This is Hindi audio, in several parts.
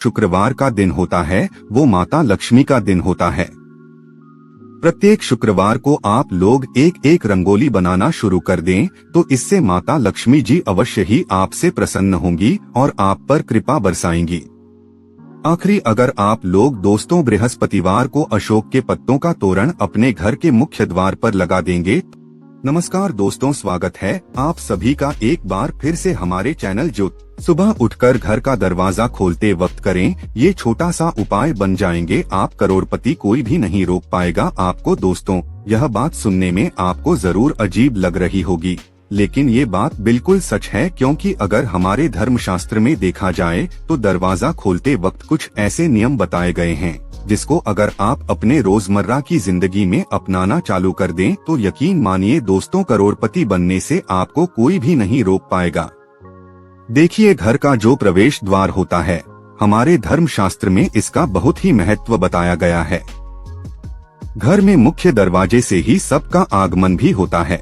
शुक्रवार का दिन होता है वो माता लक्ष्मी का दिन होता है। प्रत्येक शुक्रवार को आप लोग एक एक रंगोली बनाना शुरू कर दें तो इससे माता लक्ष्मी जी अवश्य ही आपसे प्रसन्न होंगी और आप पर कृपा बरसाएंगी। आखिरी अगर आप लोग दोस्तों बृहस्पतिवार को अशोक के पत्तों का तोरण अपने घर के मुख्य द्वार पर लगा देंगे। नमस्कार दोस्तों, स्वागत है आप सभी का एक बार फिर से हमारे चैनल जो सुबह उठकर घर का दरवाजा खोलते वक्त करें। ये छोटा सा उपाय बन जाएंगे आप करोड़पति, कोई भी नहीं रोक पाएगा आपको। दोस्तों, यह बात सुनने में आपको जरूर अजीब लग रही होगी, लेकिन ये बात बिल्कुल सच है, क्योंकि अगर हमारे धर्मशास्त्र में देखा जाए तो दरवाजा खोलते वक्त कुछ ऐसे नियम बताए गए हैं जिसको अगर आप अपने रोजमर्रा की जिंदगी में अपनाना चालू कर दें तो यकीन मानिए दोस्तों, करोड़पति बनने से आपको कोई भी नहीं रोक पाएगा। देखिए, घर का जो प्रवेश द्वार होता है, हमारे धर्मशास्त्र में इसका बहुत ही महत्व बताया गया है। घर में मुख्य दरवाजे से ही सबका आगमन भी होता है।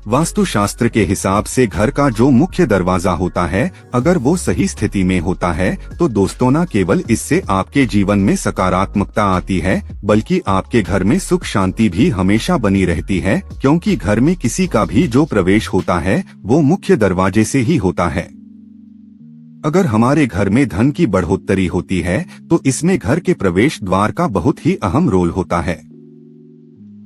वास्तुशास्त्र के हिसाब से घर का जो मुख्य दरवाजा होता है, अगर वो सही स्थिति में होता है तो दोस्तों न केवल इससे आपके जीवन में सकारात्मकता आती है, बल्कि आपके घर में सुख शांति भी हमेशा बनी रहती है, क्योंकि घर में किसी का भी जो प्रवेश होता है वो मुख्य दरवाजे से ही होता है। अगर हमारे घर में धन की बढ़ोतरी होती है तो इसमें घर के प्रवेश द्वार का बहुत ही अहम रोल होता है।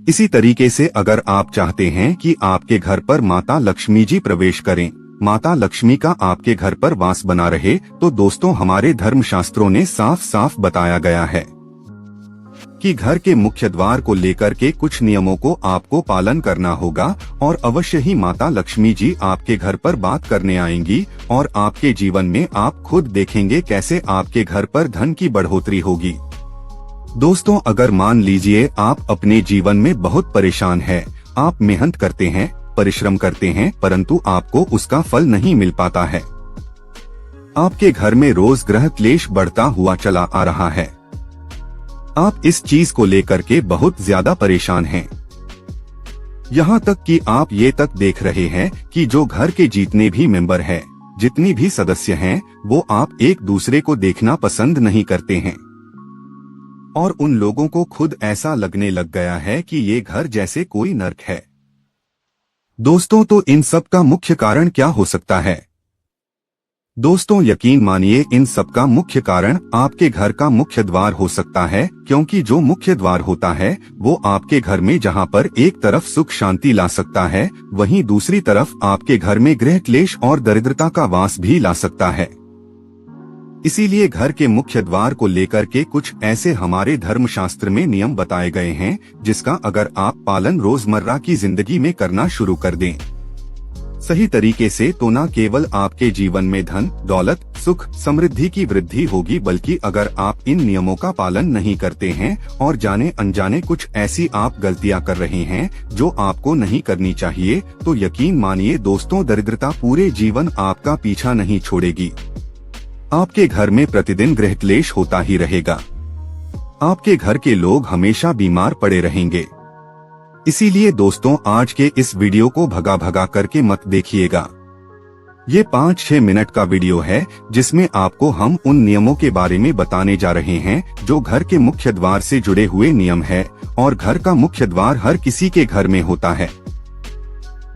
इसी तरीके से अगर आप चाहते हैं कि आपके घर पर माता लक्ष्मी जी प्रवेश करें, माता लक्ष्मी का आपके घर पर वास बना रहे, तो दोस्तों हमारे धर्मशास्त्रों ने साफ साफ बताया गया है कि घर के मुख्य द्वार को लेकर के कुछ नियमों को आपको पालन करना होगा और अवश्य ही माता लक्ष्मी जी आपके घर पर बात करने आएंगी और आपके जीवन में आप खुद देखेंगे कैसे आपके घर पर धन की बढ़ोतरी होगी। दोस्तों, अगर मान लीजिए आप अपने जीवन में बहुत परेशान हैं, आप मेहनत करते हैं, परिश्रम करते हैं, परंतु आपको उसका फल नहीं मिल पाता है। आपके घर में रोज ग्रह क्लेश बढ़ता हुआ चला आ रहा है। आप इस चीज को लेकर के बहुत ज्यादा परेशान हैं। यहाँ तक कि आप ये तक देख रहे हैं कि जो घर के जितने भी मेंबर हैं, जितनी भी सदस्य हैं, वो आप एक दूसरे को देखना पसंद नहीं करते हैं और उन लोगों को खुद ऐसा लगने लग गया है कि ये घर जैसे कोई नर्क है। दोस्तों, तो इन सब का मुख्य कारण क्या हो सकता है? दोस्तों, यकीन मानिए इन सब का मुख्य कारण आपके घर का मुख्य द्वार हो सकता है, क्योंकि जो मुख्य द्वार होता है वो आपके घर में जहां पर एक तरफ सुख शांति ला सकता है, वहीं दूसरी तरफ आपके घर में गृह क्लेश और दरिद्रता का वास भी ला सकता है। इसीलिए घर के मुख्य द्वार को लेकर के कुछ ऐसे हमारे धर्मशास्त्र में नियम बताए गए हैं जिसका अगर आप पालन रोजमर्रा की जिंदगी में करना शुरू कर दें सही तरीके से, तो न केवल आपके जीवन में धन दौलत सुख समृद्धि की वृद्धि होगी, बल्कि अगर आप इन नियमों का पालन नहीं करते हैं और जाने अनजाने कुछ ऐसी आप गलतियां कर रहे हैं जो आपको नहीं करनी चाहिए, तो यकीन मानिए दोस्तों, दरिद्रता पूरे जीवन आपका पीछा नहीं छोड़ेगी। आपके घर में प्रतिदिन गृह क्लेश होता ही रहेगा। आपके घर के लोग हमेशा बीमार पड़े रहेंगे। इसीलिए दोस्तों, आज के इस वीडियो को भगा भगा करके मत देखिएगा। ये 5-6 मिनट का वीडियो है जिसमें आपको हम उन नियमों के बारे में बताने जा रहे हैं जो घर के मुख्य द्वार से जुड़े हुए नियम है, और घर का मुख्य द्वार हर किसी के घर में होता है।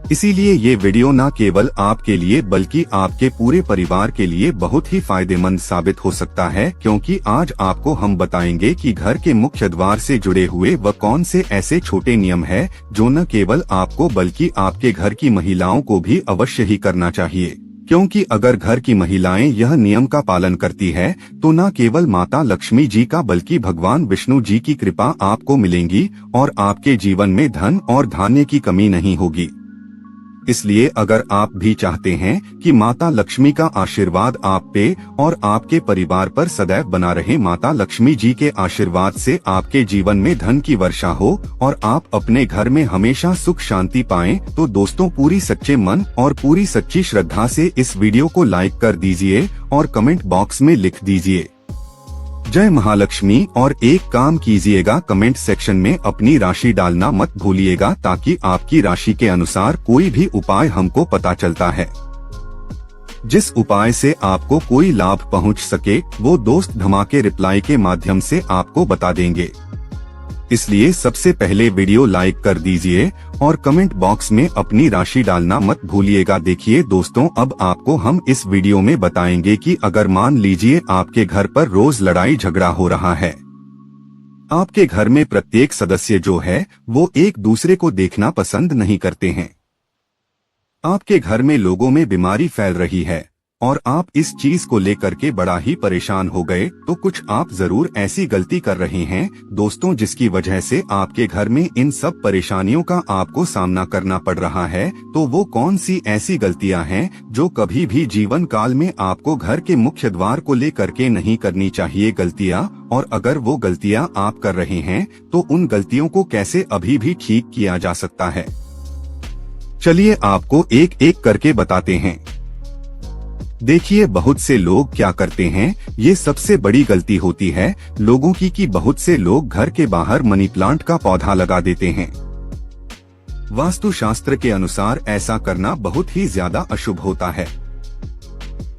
इसीलिए ये वीडियो न केवल आपके लिए बल्कि आपके पूरे परिवार के लिए बहुत ही फायदेमंद साबित हो सकता है, क्योंकि आज आपको हम बताएंगे कि घर के मुख्य द्वार से जुड़े हुए व कौन से ऐसे छोटे नियम हैं जो न केवल आपको बल्कि आपके घर की महिलाओं को भी अवश्य ही करना चाहिए, क्योंकि अगर घर की महिलाएं यह नियम का पालन करती है तो न केवल माता लक्ष्मी जी का बल्कि भगवान विष्णु जी की कृपा आपको मिलेंगी और आपके जीवन में धन और धान्य की कमी नहीं होगी। इसलिए अगर आप भी चाहते हैं कि माता लक्ष्मी का आशीर्वाद आप पे और आपके परिवार पर सदैव बना रहे, माता लक्ष्मी जी के आशीर्वाद से आपके जीवन में धन की वर्षा हो और आप अपने घर में हमेशा सुख शांति पाएं, तो दोस्तों पूरी सच्चे मन और पूरी सच्ची श्रद्धा से इस वीडियो को लाइक कर दीजिए और कमेंट बॉक्स में लिख दीजिए जय महालक्ष्मी, और एक काम कीजिएगा, कमेंट सेक्शन में अपनी राशि डालना मत भूलिएगा, ताकि आपकी राशि के अनुसार कोई भी उपाय हमको पता चलता है। जिस उपाय से आपको कोई लाभ पहुंच सके वो दोस्त धमाके रिप्लाई के माध्यम से आपको बता देंगे। इसलिए सबसे पहले वीडियो लाइक कर दीजिए और कमेंट बॉक्स में अपनी राशि डालना मत भूलिएगा। देखिए दोस्तों, अब आपको हम इस वीडियो में बताएंगे कि अगर मान लीजिए आपके घर पर रोज लड़ाई झगड़ा हो रहा है, आपके घर में प्रत्येक सदस्य जो है वो एक दूसरे को देखना पसंद नहीं करते हैं, आपके घर में लोगों में बीमारी फैल रही है और आप इस चीज को लेकर के बड़ा ही परेशान हो गए, तो कुछ आप जरूर ऐसी गलती कर रहे हैं दोस्तों जिसकी वजह से आपके घर में इन सब परेशानियों का आपको सामना करना पड़ रहा है। तो वो कौन सी ऐसी गलतियां हैं जो कभी भी जीवन काल में आपको घर के मुख्य द्वार को लेकर के नहीं करनी चाहिए गलतियां, और अगर वो गलतियां आप कर रहे हैं तो उन गलतियों को कैसे अभी भी ठीक किया जा सकता है। चलिए आपको एक एक करके बताते हैं। देखिए, बहुत से लोग क्या करते हैं, ये सबसे बड़ी गलती होती है लोगों की कि बहुत से लोग घर के बाहर मनी प्लांट का पौधा लगा देते हैं। वास्तुशास्त्र के अनुसार ऐसा करना बहुत ही ज्यादा अशुभ होता है।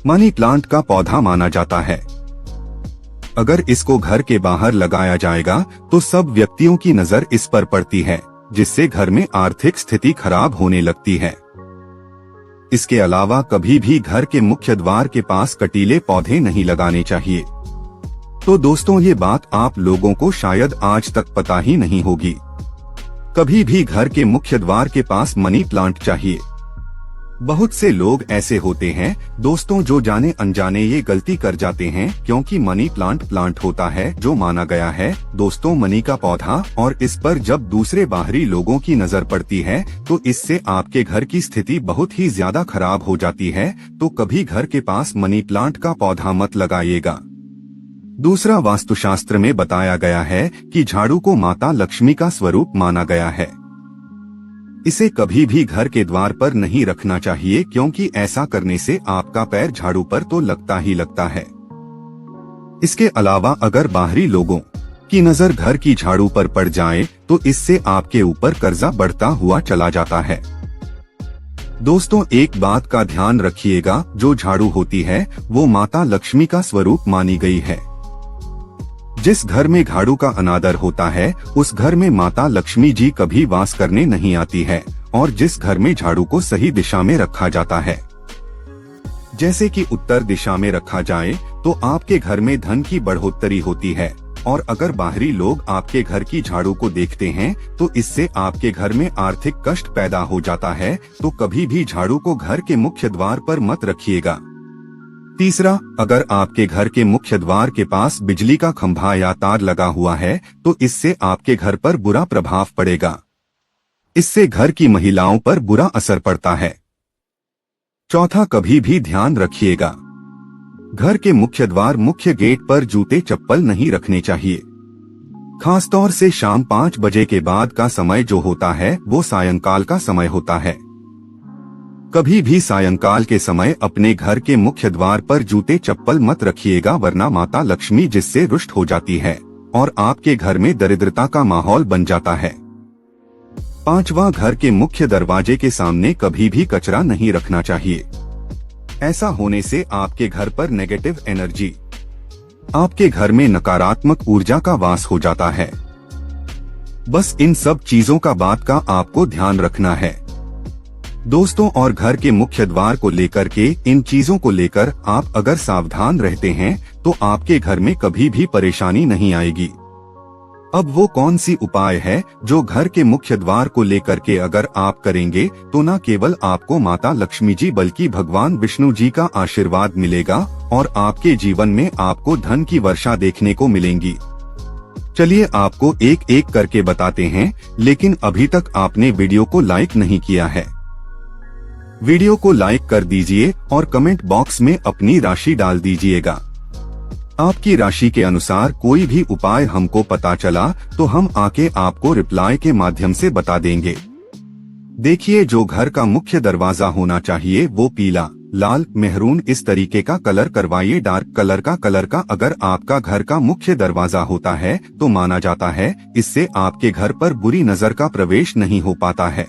मनी प्लांट का पौधा माना जाता है, अगर इसको घर के बाहर लगाया जाएगा तो सब व्यक्तियों की नजर इस पर पड़ती है, जिससे घर में आर्थिक स्थिति खराब होने लगती है। इसके अलावा कभी भी घर के मुख्य द्वार के पास कटीले पौधे नहीं लगाने चाहिए। तो दोस्तों, ये बात आप लोगों को शायद आज तक पता ही नहीं होगी। कभी भी घर के मुख्य द्वार के पास मनी प्लांट चाहिए। बहुत से लोग ऐसे होते हैं दोस्तों जो जाने अनजाने ये गलती कर जाते हैं, क्योंकि मनी प्लांट होता है जो माना गया है दोस्तों मनी का पौधा, और इस पर जब दूसरे बाहरी लोगों की नजर पड़ती है तो इससे आपके घर की स्थिति बहुत ही ज्यादा खराब हो जाती है। तो कभी घर के पास मनी प्लांट का पौधा मत लगाइएगा। दूसरा, वास्तुशास्त्र में बताया गया है कि झाड़ू को माता लक्ष्मी का स्वरूप माना गया है। इसे कभी भी घर के द्वार पर नहीं रखना चाहिए, क्योंकि ऐसा करने से आपका पैर झाड़ू पर तो लगता ही लगता है। इसके अलावा अगर बाहरी लोगों की नजर घर की झाड़ू पर पड़ जाए तो इससे आपके ऊपर कर्जा बढ़ता हुआ चला जाता है। दोस्तों, एक बात का ध्यान रखिएगा, जो झाड़ू होती है वो माता लक्ष्मी का स्वरूप मानी गई है। जिस घर में झाड़ू का अनादर होता है उस घर में माता लक्ष्मी जी कभी वास करने नहीं आती है, और जिस घर में झाड़ू को सही दिशा में रखा जाता है, जैसे कि उत्तर दिशा में रखा जाए, तो आपके घर में धन की बढ़ोतरी होती है। और अगर बाहरी लोग आपके घर की झाड़ू को देखते हैं तो इससे आपके घर में आर्थिक कष्ट पैदा हो जाता है। तो कभी भी झाड़ू को घर के मुख्य द्वार पर मत रखिएगा। तीसरा, अगर आपके घर के मुख्य द्वार के पास बिजली का खंभा या तार लगा हुआ है तो इससे आपके घर पर बुरा प्रभाव पड़ेगा। इससे घर की महिलाओं पर बुरा असर पड़ता है। चौथा, कभी भी ध्यान रखिएगा, घर के मुख्य द्वार मुख्य गेट पर जूते चप्पल नहीं रखने चाहिए। खासतौर से शाम 5 बजे के बाद का समय जो होता है वो सायंकाल का समय होता है। कभी भी सायंकाल के समय अपने घर के मुख्य द्वार पर जूते चप्पल मत रखिएगा, वरना माता लक्ष्मी जिससे रुष्ट हो जाती है और आपके घर में दरिद्रता का माहौल बन जाता है। पांचवा, घर के मुख्य दरवाजे के सामने कभी भी कचरा नहीं रखना चाहिए। ऐसा होने से आपके घर पर नेगेटिव एनर्जी, आपके घर में नकारात्मक ऊर्जा का वास हो जाता है। बस इन सब चीजों का बात का आपको ध्यान रखना है दोस्तों। और घर के मुख्य द्वार को लेकर के, इन चीजों को लेकर आप अगर सावधान रहते हैं तो आपके घर में कभी भी परेशानी नहीं आएगी। अब वो कौन सी उपाय है जो घर के मुख्य द्वार को लेकर के अगर आप करेंगे तो न केवल आपको माता लक्ष्मी जी बल्कि भगवान विष्णु जी का आशीर्वाद मिलेगा और आपके जीवन में आपको धन की वर्षा देखने को मिलेंगी। चलिए आपको एक एक करके बताते हैं, लेकिन अभी तक आपने वीडियो को लाइक नहीं किया है। वीडियो को लाइक कर दीजिए और कमेंट बॉक्स में अपनी राशि डाल दीजिएगा। आपकी राशि के अनुसार कोई भी उपाय हमको पता चला तो हम आके आपको रिप्लाई के माध्यम से बता देंगे। देखिए, जो घर का मुख्य दरवाजा होना चाहिए वो पीला, लाल, मेहरून इस तरीके का कलर करवाइए। डार्क कलर का अगर आपका घर का मुख्य दरवाजा होता है तो माना जाता है इससे आपके घर पर बुरी नजर का प्रवेश नहीं हो पाता है।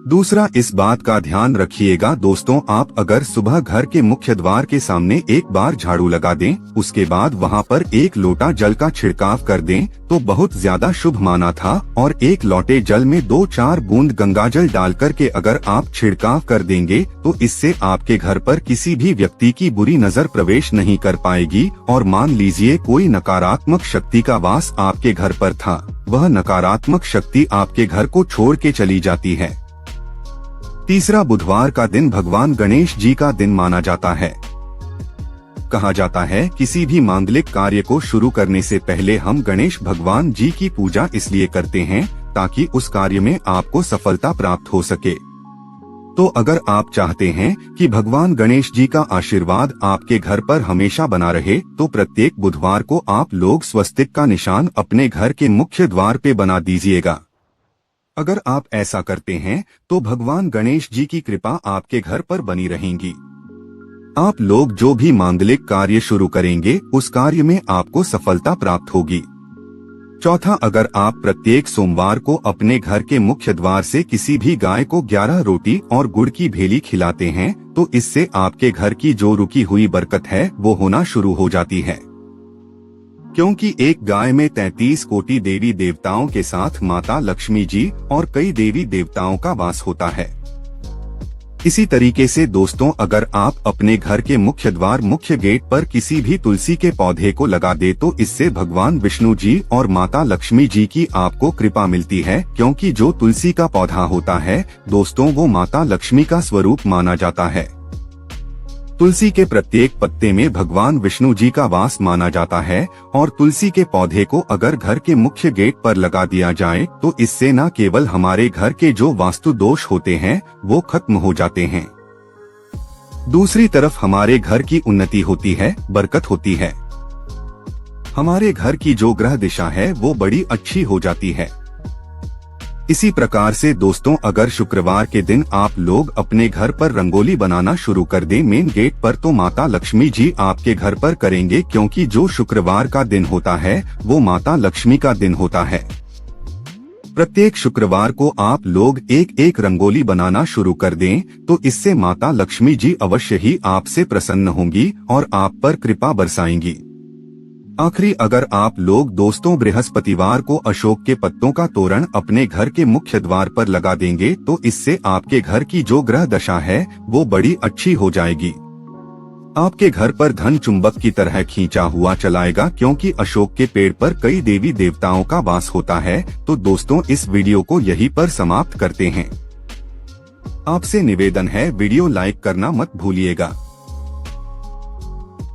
दूसरा, इस बात का ध्यान रखिएगा दोस्तों, आप अगर सुबह घर के मुख्य द्वार के सामने एक बार झाड़ू लगा दें, उसके बाद वहां पर एक लोटा जल का छिड़काव कर दें तो बहुत ज्यादा शुभ माना था। और एक लोटे जल में 2-4 बूंद गंगाजल डालकर के अगर आप छिड़काव कर देंगे तो इससे आपके घर पर किसी भी व्यक्ति की बुरी नजर प्रवेश नहीं कर पाएगी। और मान लीजिए कोई नकारात्मक शक्ति का वास आपके घर पर था, वह नकारात्मक शक्ति आपके घर को छोड़ के चली जाती है। तीसरा, बुधवार का दिन भगवान गणेश जी का दिन माना जाता है। कहा जाता है किसी भी मांगलिक कार्य को शुरू करने से पहले हम गणेश भगवान जी की पूजा इसलिए करते हैं ताकि उस कार्य में आपको सफलता प्राप्त हो सके। तो अगर आप चाहते हैं कि भगवान गणेश जी का आशीर्वाद आपके घर पर हमेशा बना रहे तो प्रत्येक बुधवार को आप लोग स्वस्तिक का निशान अपने घर के मुख्य द्वार पे बना दीजिएगा। अगर आप ऐसा करते हैं तो भगवान गणेश जी की कृपा आपके घर पर बनी रहेगी। आप लोग जो भी मांगलिक कार्य शुरू करेंगे उस कार्य में आपको सफलता प्राप्त होगी। चौथा, अगर आप प्रत्येक सोमवार को अपने घर के मुख्य द्वार से किसी भी गाय को 11 रोटी और गुड़ की भेली खिलाते हैं तो इससे आपके घर की जो रुकी हुई बरकत है वो होना शुरू हो जाती है। क्योंकि एक गाय में 33 कोटि देवी देवताओं के साथ माता लक्ष्मी जी और कई देवी देवताओं का वास होता है। इसी तरीके से दोस्तों, अगर आप अपने घर के मुख्य द्वार मुख्य गेट पर किसी भी तुलसी के पौधे को लगा दे तो इससे भगवान विष्णु जी और माता लक्ष्मी जी की आपको कृपा मिलती है। क्योंकि जो तुलसी का पौधा होता है दोस्तों वो माता लक्ष्मी का स्वरूप माना जाता है। तुलसी के प्रत्येक पत्ते में भगवान विष्णु जी का वास माना जाता है और तुलसी के पौधे को अगर घर के मुख्य गेट पर लगा दिया जाए तो इससे न केवल हमारे घर के जो वास्तु दोष होते हैं वो खत्म हो जाते हैं, दूसरी तरफ हमारे घर की उन्नति होती है, बरकत होती है। हमारे घर की जो ग्रह दिशा है वो बड़ी अच्छी हो जाती है। इसी प्रकार से दोस्तों, अगर शुक्रवार के दिन आप लोग अपने घर पर रंगोली बनाना शुरू कर दें मेन गेट पर तो माता लक्ष्मी जी आपके घर पर करेंगे। क्योंकि जो शुक्रवार का दिन होता है वो माता लक्ष्मी का दिन होता है। प्रत्येक शुक्रवार को आप लोग एक रंगोली बनाना शुरू कर दें तो इससे माता लक्ष्मी जी अवश्य ही आपसे प्रसन्न होंगी और आप पर कृपा बरसाएंगी। आखिरी, अगर आप लोग दोस्तों बृहस्पतिवार को अशोक के पत्तों का तोरण अपने घर के मुख्य द्वार पर लगा देंगे तो इससे आपके घर की जो ग्रह दशा है वो बड़ी अच्छी हो जाएगी। आपके घर पर धन चुंबक की तरह खींचा हुआ चलाएगा क्योंकि अशोक के पेड़ पर कई देवी देवताओं का वास होता है। तो दोस्तों, इस वीडियो को यहीं पर समाप्त करते हैं। आपसे निवेदन है वीडियो लाइक करना मत भूलिएगा।